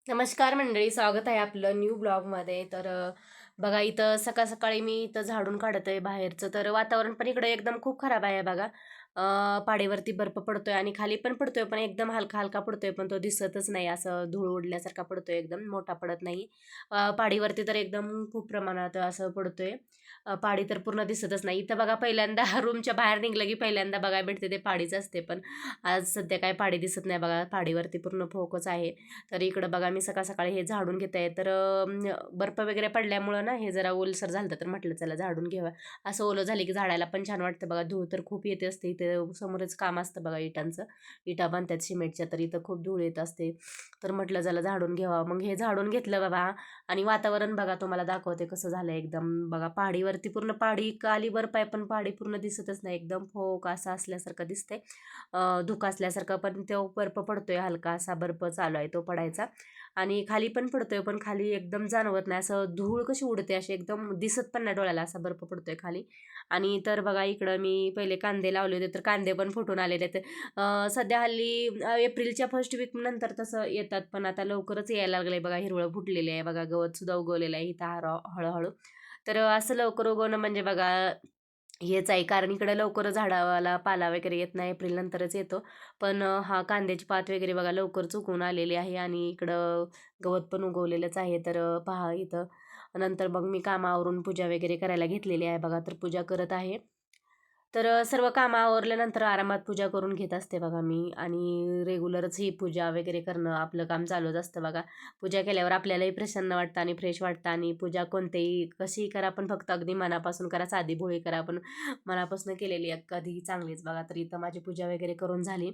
नमस्कार मंडळी, स्वागत आहे आपलं न्यू ब्लॉगमध्ये. बघा इथं सकाळ सकाळी मी इथं झाडून काढत आहे बाहेरचं. तर वातावरण पण इकडे एकदम खूप खराब आहे बघा. पाडीवरती बर्फ पडतोय आणि खाली पण पडतोय, पण एकदम हलका हलका पडतोय, पण तो दिसतच नाही. असं धूळ उडल्यासारखा पडतोय, एकदम मोठा पडत नाही. पाडीवरती तर एकदम खूप प्रमाणात असं पडतोय. पाडी तर पूर्ण दिसतच नाही. इथं बघा पहिल्यांदा रूमच्या बाहेर निघलं की पहिल्यांदा बघायला भेटते ते पाडीच असते, पण आज सध्या काय पाडी दिसत नाही बघा. पाडीवरती पूर्ण फोकस आहे. तर इकडं बघा मी सकाळ सकाळी हे झाडून घेत आहे. बर्फ वगैरे पडल्यामुळं ना हे जरा ओलसर झालं, तर म्हटलं चला झाडून घ्यावं. असं ओलं झालं की झाडाला पण छान वाटतं बघा. धूळ तर खूप येते असते इथे, समोरच काम असतं बघा इटांचं. इटा बांधतात सिमेंटच्या, तर इथं खूप धूळ येत असते. तर म्हटलं चला झाडून घ्यावा. मग हे झाडून घेतलं बाबा. आणि वातावरण बघा तुम्हाला दाखवते कसं झालं एकदम. बघा पहाडीवरती पूर्ण पहाडी खाली बर्फ आहे, पण पहाडी पूर्ण दिसतच नाही. एकदम फोक असं असल्यासारखं दिसतंय. धुकं असल्यासारखं, पण तो बर्फ पडतोय, हलका असा बर्फ चालू आहे तो पडायचा. आणि खाली पण पडतोय, पण खाली एकदम जाणवत नाही. असं धूळ कशी उडते अशी एकदम दिसत पण नाही डोळ्याला, असा बर्फ पडतोय खाली. आणि तर बघा इकडं मी पहिले कांदे लावले होते, तर कांदे पण फुटून आलेले आहेत. सध्या हल्ली एप्रिलच्या फर्स्ट वीक नंतर तसं येतात, पण आता लवकरच यायला लागलंय बघा. हिरवळ फुटलेली आहे बघा, गवत सुद्धा उगवलेलं आहे इथं हळूहळू. तर असं लवकर उगवणं म्हणजे बघा हेच आहे, कारण इकडं लवकर झाडाला पाला वगैरे येत नाही, एप्रिल नंतरच येतो. पण हा कांद्याची पात वगैरे बघा लवकरच उगवून आलेली आहे आणि इकडं गवत पण उगवलेलंच आहे. पहा इथं. नंतर मग मी कामावरून पूजा वगैरे करायला घेतलेली आहे बघा, तर पूजा करत आहे. सर्व कामं आवरल्यानंतर आरामात पूजा करून घेत असते बघा मी. आणि रेग्युलरच ही पूजा वगैरे करणं आपलं काम चालूच असतं बघा. पूजा केल्यावर आपल्यालाही प्रसन्न वाटतं आणि फ्रेश वाटतं. आणि पूजा कोणतेही कशीही करा, पण फक्त अगदी मनापासून करा. साधी भोळी करा, पण मनापासून केलेली आहे कधीही चांगलीच बघा. तर इथं माझी पूजा वगैरे करून झाली.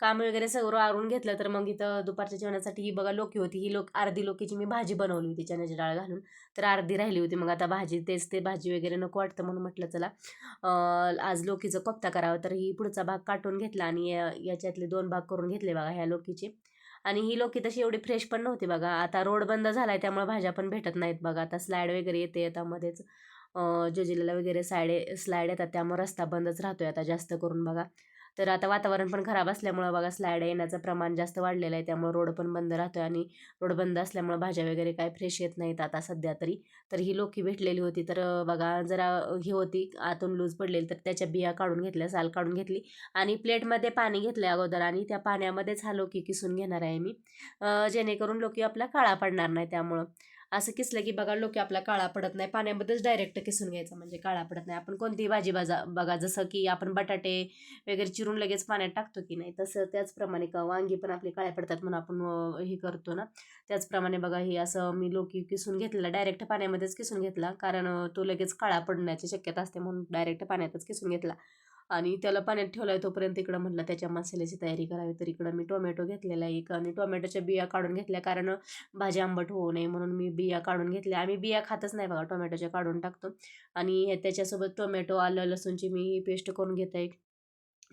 काम वगैरे सगळं आवरून घेतलं, तर मग इथं दुपारच्या जेवणासाठी ही बघा लोकी होती. ही अर्धी लोकीची मी भाजी बनवली होती चण्याची डाळ घालून. तर अर्धी राहिली होती. मग आता भाजी तेच ते भाजी वगैरे नको वाटतं, म्हणून म्हटलं चला आज लोकीचं कोफ्ता करावं. तर ही पुढचा भाग काटून घेतला आणि याच्यातले 2 भाग करून घेतले बघा ह्या लोकीचे. आणि ही लोकी तशी एवढी फ्रेश पण नव्हती बघा. आता रोड बंद झालाय त्यामुळे भाज्या पण भेटत नाहीत बघा. आता स्लाईड वगैरे येते आता मध्येच. जोजिलाला वगैरे स्लाईड येतात, त्यामुळे रस्ता बंदच राहतोय आता जास्त करून बघा. तर आता वातावरण पण खराब असल्यामुळं बघा स्लाईड येण्याचं प्रमाण जास्त वाढलेलं आहे, त्यामुळे रोड पण बंद राहतोय. आणि रोड बंद असल्यामुळे भाज्या वगैरे काय फ्रेश येत नाहीत आता सध्या तरी. तर ही लोकी भेटलेली होती, तर बघा जरा ही होती आतून लूज पडलेली, तर त्याच्या बिया काढून घेतल्या, साल काढून घेतली. आणि प्लेटमध्ये पाणी घेतलं अगोदर, आणि त्या पाण्यामध्येच हा लोकी किसून घेणार आहे मी. जेणेकरून लोकी आपला काळा पडणार नाही. त्यामुळं असं किसलं की बघा लोकी आपला काळा पडत नाही. पाण्यामध्येच डायरेक्ट किसून घ्यायचं म्हणजे काळा पडत नाही. आपण कोणतीही भाजी बघा, जसं की आपण बटाटे वगैरे चिरून लगेच पाण्यात टाकतो की नाही, तसं त्याचप्रमाणे वांगी पण आपली काळ्या पडतात म्हणून आपण हे करतो ना. त्याचप्रमाणे बघा हे असं मी लोकी किसून घेतलेला, डायरेक्ट पाण्यामध्येच किसून घेतला, कारण तो लगेच काळा पडण्याची शक्यता असते, म्हणून डायरेक्ट पाण्यातच किसून घेतला. आणि त्याला पाण्यात ठेवलाय तोपर्यंत इकडं म्हटलं त्याच्या मसाल्याची तयारी करावी. तर इकडं मी टोमॅटो घेतलेला एक, आणि टोमॅटोच्या बिया काढून घेतल्या, कारण भाजी आंबट होऊ नये म्हणून मी बिया काढून घेतल्या. आम्ही बिया खातच नाही बघा, टोमॅटोच्या काढून टाकतो. आणि त्याच्यासोबत टोमॅटो, आलं, लसूणची मी पेस्ट करून घेते.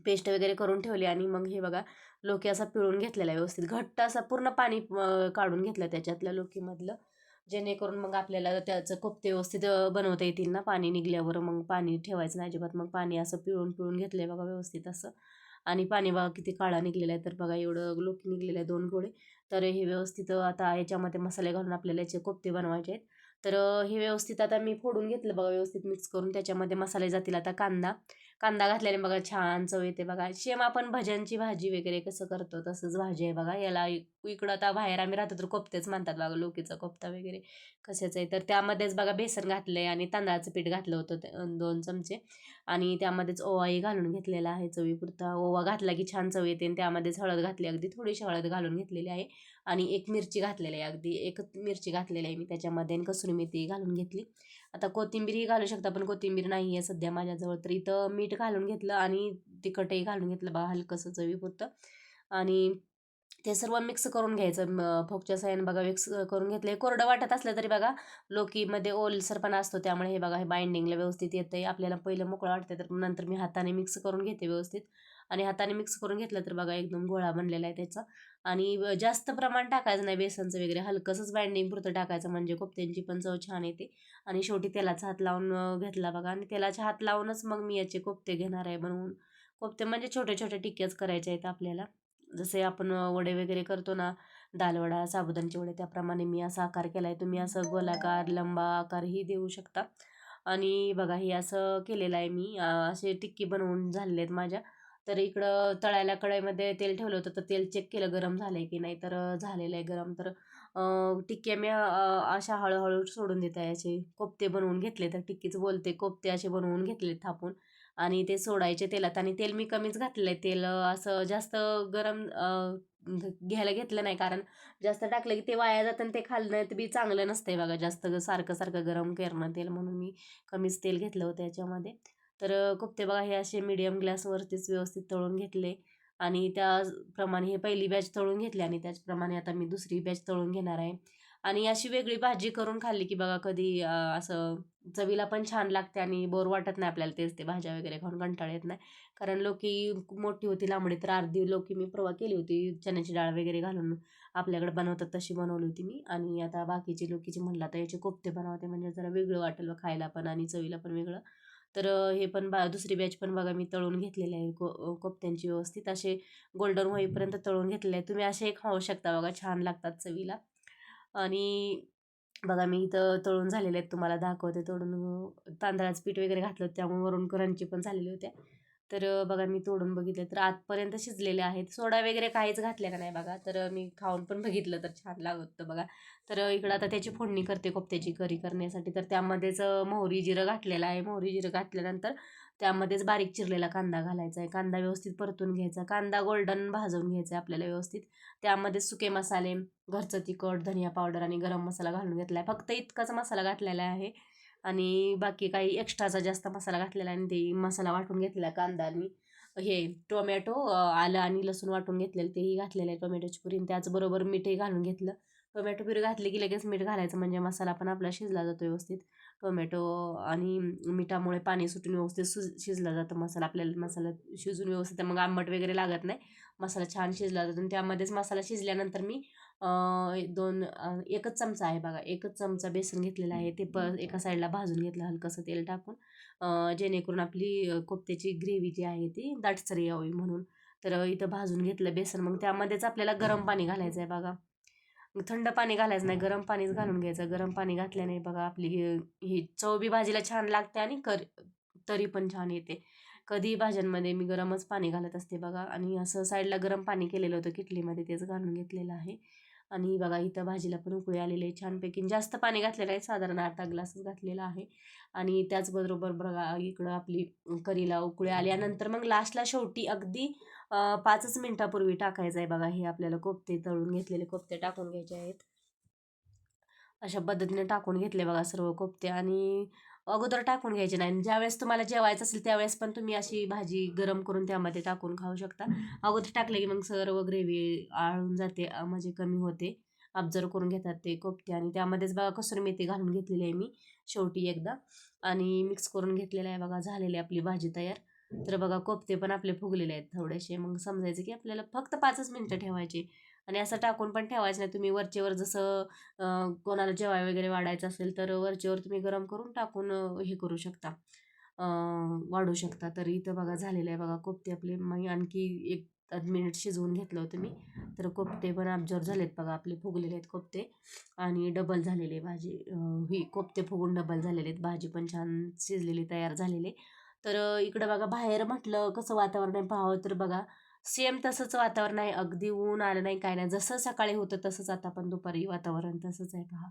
पेस्ट वगैरे करून ठेवली. आणि मग हे बघा लोकी असा पिळून घेतलेला आहे व्यवस्थित, घट्ट असा पूर्ण पाणी काढून घेतलं त्याच्यातलं लोकीमधलं, जेणेकरून मग आपल्याला त्याचं कोफ्ते व्यवस्थित बनवता येतील ना. पाणी निघल्यावर मग पाणी ठेवायचं नाही अजिबात. मग पाणी असं पिळून पिळून घेतलंय बघा व्यवस्थित असं. आणि पाणी बघा किती काळा निघलेला आहे. तर बघा एवढं लोकी निघलेलं आहे 2 गोळे. तर हे व्यवस्थित आता याच्यामध्ये मसाले घालून आपल्याला याचे कोफ्ते बनवायचे आहेत. हे व्यवस्थित आता मी फोडून घेतलं बघा, व्यवस्थित मिक्स करून त्याच्यामध्ये मसाले जातील. आता कांदा कांदा घातल्याने बघा छान चव येते बघा. सेम आपण भज्यांची भाजी वगैरे कसं करतो तसंच भाजी आहे बघा. याला इकडं आता बाहेर आम्ही राहतो तर कोफ्तेच म्हणतात बघा, लोकीचा कोफ्ता वगैरे कशाचं आहे. तर त्यामध्येच बघा बेसन घातलंय आणि तांदळाचं पीठ घातलं होतं 2 चमचे. आणि त्यामध्येच ओवाही घालून घेतलेला आहे चवीपुरता. ओवा घातला की छान चव येते. आणि त्यामध्येच हळद घातली, अगदी थोडीशी हळद घालून घेतलेली आहे. आणि एक मिरची घातलेली आहे, अगदी एक मिरची घातलेली आहे मी त्याच्यामध्ये. आणि कसुरी मेथी घालून घेतली. आता कोथिंबीरही घालू शकता, पण कोथिंबीर नाही आहे सध्या माझ्याजवळ. तर इथं मीठ घालून घेतलं आणि तिखटही घालून घेतलं बघा हलकंसं चवीपुरतं. आणि ते सर्व मिक्स करून घ्यायचं. फोकच्या साह्याने बघा मिक्स करून घेतले. कोरडं वाटत असलं तरी बघा लोकीमध्ये ओलसरपणा असतो, त्यामुळे हे बघा हे बाइंडिंगला व्यवस्थित येतंय. आपल्याला पहिलं मोकळं वाटतं, तर नंतर मी हाताने मिक्स करून घेते व्यवस्थित. आणि हाताने मिक्स करून घेतलं तर बघा एकदम गोळा बनलेला आहे त्याचा. आणि जास्त प्रमाण टाकायचं नाही बेसनचं वगैरे, हलकंसंच बाइंडिंग पुरतं टाकायचं, म्हणजे कोफ्त्यांची पण चव छान येते. आणि शेवटी तेलाचा हात लावून घेतला बघा. आणि तेलाच्या हात लावूनच मग मी याचे कोफ्ते घेणार आहे बनवून. कोफ्ते म्हणजे छोटे छोटे टिक्क्याच करायचे आहेत आपल्याला. जसे आपण वडे वगैरे करतो ना, दालवडा, साबुदाण्याचे वडे त्याप्रमाणे मी असा आकार केला आहे. तुम्ही असं गोलाकार, लंबा आकारही देऊ शकता. आणि बघा हे असं केलेलं आहे मी. असे टिक्की बनवून झालेले आहेत माझ्या. तर इकडं तळायला कढईमध्ये तेल ठेवलं होतं, तर तेल चेक केलं गरम झालंय की नाही, तर झालेलं आहे गरम. तर टिक्क्या मी अशा हळू सोडून देत आहे. असे कोफ्ते बनवून घेतले, तर टिक्कीच बोलते, कोफ्ते असे बनवून घेतले थापून आणि ते सोडायचे तेलात. आणि तेल मी कमीच घातलेलं आहे. तेल असं जास्त गरम घ्यायला घेतलं नाही, कारण जास्त टाकलं की ते वाया जातं आणि ते खाल्लं बी चांगलं नसतंय बघा. जास्त सारखं सारखं गरम करणं तेल, म्हणून मी कमीच तेल घेतलं होतं याच्यामध्ये. तर कोफ्ते बघा हे असे मीडियम गॅसवरतीच व्यवस्थित तळून घेतले. आणि त्याप्रमाणे हे पहिली बॅच तळून घेतली आणि त्याचप्रमाणे आता मी दुसरी बॅच तळून घेणार आहे. आणि अशी वेगळी भाजी करून खाल्ली की बघा कधी असं चवीला पण छान लागते आणि बोर वाटत नाही आपल्याला तेच ते भाज्या वगैरे खाऊन कंटाळा येत नाही. कारण लौकी मोठी होती लांबडी, तर अर्धी लौकी मी परवा केली होती चण्याची डाळ वगैरे घालून आपल्याकडे बनवतात तशी बनवली होती मी. आणि आता बाकीची लौकीची म्हणलं तर याचे कोफ्ते बनवते, म्हणजे जरा वेगळं वाटेल खायला पण आणि चवीला पण वेगळं. तर हे पण दुसरी बॅच पण बघा मी तळून घेतलेले आहे. कोफ्त्यांची व्यवस्थित असे गोल्डन होईपर्यंत तळून घेतलेले आहे. तुम्ही असे खाऊ शकता बघा, छान लागतात चवीला. आणि बघा मी इथं तळून झालेले आहेत, तुम्हाला दाखवते तळून. तांदळाचं पीठ वगैरे घातलं होतं, त्यामुळे वरून क्रंची पण झालेल्या होत्या. तर बघा मी तोडून बघितले तर आतपर्यंत शिजलेले आहेत. सोडा वगैरे काहीच घातलेला नाही बघा. तर मी खाऊन पण बघितलं तर छान लागत होतं बघा. तर इकडं आता त्याची फोडणी करते कोफ्त्याची करी करण्यासाठी. तर त्यामध्येच मोहरी जिरं घातलेलं आहे. मोहरी जिरं घातल्यानंतर त्यामध्येच बारीक चिरलेला कांदा घालायचा आहे. कांदा व्यवस्थित परतून घ्यायचा. कांदा गोल्डन भाजून घ्यायचा आहे आपल्याला व्यवस्थित. त्यामध्ये सुके मसाले, घरचं तिखट, धनिया पावडर आणि गरम मसाला घालून घेतला आहे. फक्त इतकाच मसाला घातलेला आहे आणि बाकी काही एक्स्ट्राचा जास्त मसाला घातलेला आहे. आणि ते मसाला वाटून घेतलेला कांदा आणि हे टोमॅटो, आलं आणि लसूण वाटून घेतलेलं तेही घातलेलं आहे टोमॅटोची प्युरी. त्याचबरोबर मीठही घालून घेतलं. टोमॅटो प्युरी घातली की लगेच मीठ घालायचं, म्हणजे मसाला पण आपला शिजला जातो व्यवस्थित. टोमॅटो आणि मिठामुळे पाणी सुटून व्यवस्थित शिजला जातं मसाला. आपल्याला मसाला शिजून व्यवस्थित मग आंबट वगैरे लागत नाही. मसाला छान शिजला जातो. आणि त्यामध्येच मसाला शिजल्यानंतर मी एकच चमचा आहे बघा, एकच चमचा बेसन घेतलेला आहे. ते एका साईडला भाजून घेतलं हलकंसं तेल टाकून, जेणेकरून आपली कोफ्त्याची ग्रेव्ही जी आहे ती दाटसर यावी म्हणून. तर इथं भाजून घेतलं बेसन. मग त्यामध्येच आपल्याला गरम पाणी घालायचं आहे बघा. थंड पाणी घालायचं नाही, गरम पाणीच घालून घ्यायचं. गरम पाणी घातल्याने बघा आपली ही चव बी भाजीला छान लागते आणि तरी पण छान येते. कधीही भाज्यांमध्ये मी गरमच पाणी घालत असते बघा. आणि असं साईडला गरम पाणी केलेलं होतं किटलीमध्ये, तेच घालून घेतलेलं आहे. आणि बघा इथं भाजीला पण उकळी आलेली आहे छानपैकी. जास्त पाणी घातलेलं आहे, साधारण अर्धा ग्लासच घातलेला आहे. आणि त्याचबरोबर बघा इकडं आपली करीला उकळी आल्यानंतर मग लास्टला शेवटी अगदी 5च मिनिटापूर्वी टाकायचं आहे बघा. हे आपल्याला कोफ्ते तळून घेतलेले कोफ्ते टाकून घ्यायचे आहेत. अशा पद्धतीने टाकून घेतले बघा सर्व कोफ्ते. आणि अगोदर टाकून घ्यायचे नाही. ज्यावेळेस तुम्हाला जेवायचं असेल त्यावेळेस पण तुम्ही अशी भाजी गरम करून त्यामध्ये टाकून खाऊ शकता. अगोदर टाकले की मग सर्व ग्रेव्ही आळून जाते, म्हणजे कमी होते. ऑब्झर्व करून घेतात ते कोफ्ते. आणि त्यामध्येच बघा कसुरी मेथी घालून घेतलेली आहे मी शेवटी एकदा. आणि मिक्स करून घेतलेलं आहे बघा. झालेली आपली भाजी तयार. तर बघा कोफ्ते पण आपले फुगलेले आहेत थोडेसे. मग समजायचं की आपल्याला फक्त 5च मिनिटं ठेवायचे. आणि असं टाकून पण ठेवायचं नाही. तुम्ही वरचेवर जसं कोणाला जेवाय वगैरे वाढायचं असेल तर वरचेवर तुम्ही गरम करून टाकून हे करू शकता, वाढू शकता. तर इथं बघा झालेलं आहे बघा कोफ्ते आपले. मग आणखी 1 मिनिट शिजवून घेतलं होतं मी. तर कोफ्ते पण ऑब्झर्व झालेत बघा आपले, फुगलेले आहेत कोफ्ते. आणि डबल झालेले भाजी, ही कोफ्ते फुगून डबल झालेले आहेत. भाजी पण छान शिजलेली तयार झालेली. तर इकडं बघा बाहेर म्हटलं कसं वातावरण आहे पाहावं, तर बघा सेम तसंच वातावरण आहे. अगदी ऊन आलं नाही काय नाही. जसं सकाळी होतं तसंच आता पण दुपारी वातावरण तसंच आहे पहा.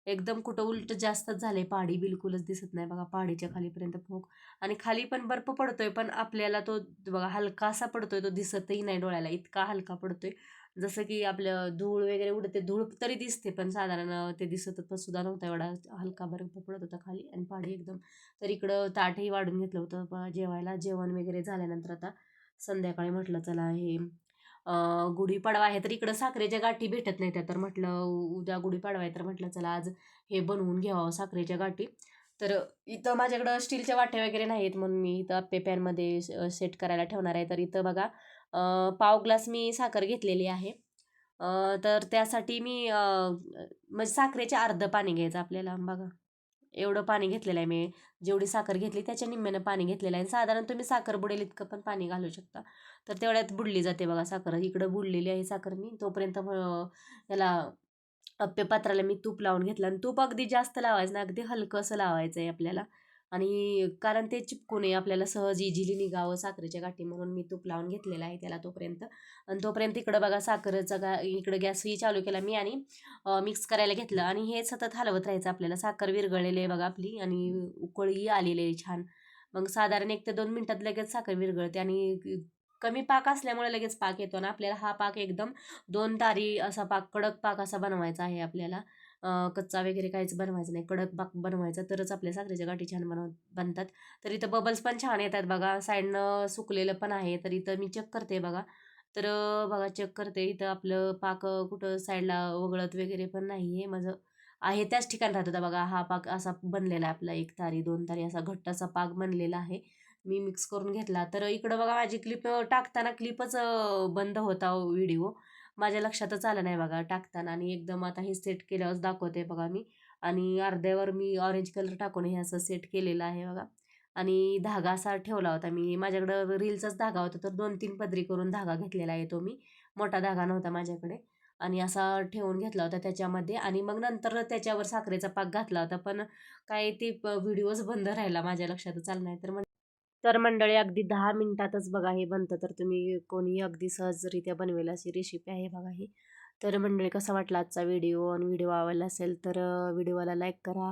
एकदम कुठं उलट जास्तच झालंय. पहाडी बिलकुलच दिसत नाही बघा, पहाडीच्या खालीपर्यंत फुग. आणि खाली पण बर्फ पडतोय, पण आपल्याला तो बघा हलकासा पडतोय, तो दिसतही नाही डोळ्याला, इतका हलका पडतोय. जसं की आपलं धूळ वगैरे उडते, धूळ तरी दिसते पण साधारण ते दिसत पण सुद्धा नव्हता, एवढा हलका बर्फ पडत होता खाली आणि पहाडी एकदम. तर इकडं ताटही वाढून घेतलं होतं जेवायला. जेवण वगैरे झाल्यानंतर आता संध्याकाळी म्हटलं चला हे गुढीपाडवा आहे, तर इकडं साखरेच्या गाठी भेटत नाही त्या. तर म्हटलं उद्या गुढीपाडवा आहे, तर म्हटलं चला आज हे बनवून घ्यावं साखरेच्या गाठी. तर इथं माझ्याकडं स्टीलच्या वाट्या वगैरे नाहीत, म्हणून मी इथं आप्पे पॅनमध्ये सेट करायला ठेवणार आहे. तर इथं बघा पाव ग्लास मी साखर घेतलेली आहे. तर त्यासाठी मी म्हणजे साखरेचे अर्ध पाणी घ्यायचं आपल्याला बघा. एवढं पाणी घेतलेलं आहे मी. जेवढी साखर घेतली त्याच्या निम्म्यानं पाणी घेतलेलं आहे. साधारण तुम्ही साखर बुडेल इतकं पण पाणी घालू शकता. तर तेवढ्यात बुडली जाते बघा साखर. इकडं बुडलेली आहे साखर मी. तोपर्यंत याला अप्पे पात्राला मी तूप लावून घेतलं आणि तूप अगदी जास्त लावायचं ना, अगदी हलकंसं लावायचं आहे आपल्याला. आणि कारण ते चिपकू नये आपल्याला सहज इझिली निघावं साखरेच्या गाठी, म्हणून मी तूप लावून घेतलेलं आहे त्याला तोपर्यंत. आणि तोपर्यंत इकडं बघा इकडं गॅसही चालू केला मी आणि मिक्स करायला घेतलं आणि हे सतत हलवत राहायचं आपल्याला. साखर विरघळलेली आहे बघा आपली आणि उकळी आलेली आहे छान. मग साधारण 1 ते 2 मिनिटात लगेच साखर विरघळते आणि कमी पाक असल्यामुळे लगेच पाक येतो ना आपल्याला. हा पाक एकदम 2 तारी असा पाक, कडक पाक असा बनवायचा आहे आपल्याला. कच्चा वगैरे काहीच बनवायचं नाही, कडक पाक बनवायचा, तरच आपल्या साखरेच्या गाठी छान बनतात. तर इथं बबल्स पण छान येतात बघा. साईडनं सुकलेलं पण आहे, तर इथं मी चेक करते बघा. तर बघा चेक करते इथं आपलं पाक कुठं साईडला वगळत वगैरे पण नाही आहे. माझं आहे त्याच ठिकाणी राहत होता बघा. हा पाक असा बनलेला आहे आपला, 1 तारी 2 तारी असा घट्ट असा पाक बनलेला आहे. मी मिक्स करून घेतला. तर इकडं बघा माझी क्लिप टाकताना क्लिपच बंद होता व्हिडिओ. माझ्या लक्षातच आलं नाही बघा टाकताना, आणि एकदम आता हे सेट केल्यावर दाखवते बघा मी. आणि अर्ध्यावर मी ऑरेंज कलर टाकून हे असं सेट केलेलं आहे बघा. आणि धागा असा ठेवला होता मी. माझ्याकडं रीलचाच धागा होता, तर 2-3 पदरी करून धागा घेतलेला आहे तो मी. मोठा धागा नव्हता माझ्याकडे. आणि असा ठेवून घेतला होता त्याच्यामध्ये आणि मग नंतर त्याच्यावर साखरेचा पाक घातला होता. पण काय ते व्हिडिओच बंद राहिला, माझ्या लक्षातच आलं नाही. तर मंडळी अगदी 10 मिनिटातच बघा हे बनतं. तर तुम्ही कोणीही अगदी सहजरित्या बनवेल अशी रेसिपी आहे बघा ही. तर मंडळी कसा वाटला आजचा व्हिडिओ, आणि व्हिडिओ आवडला असेल तर व्हिडिओला लाईक करा.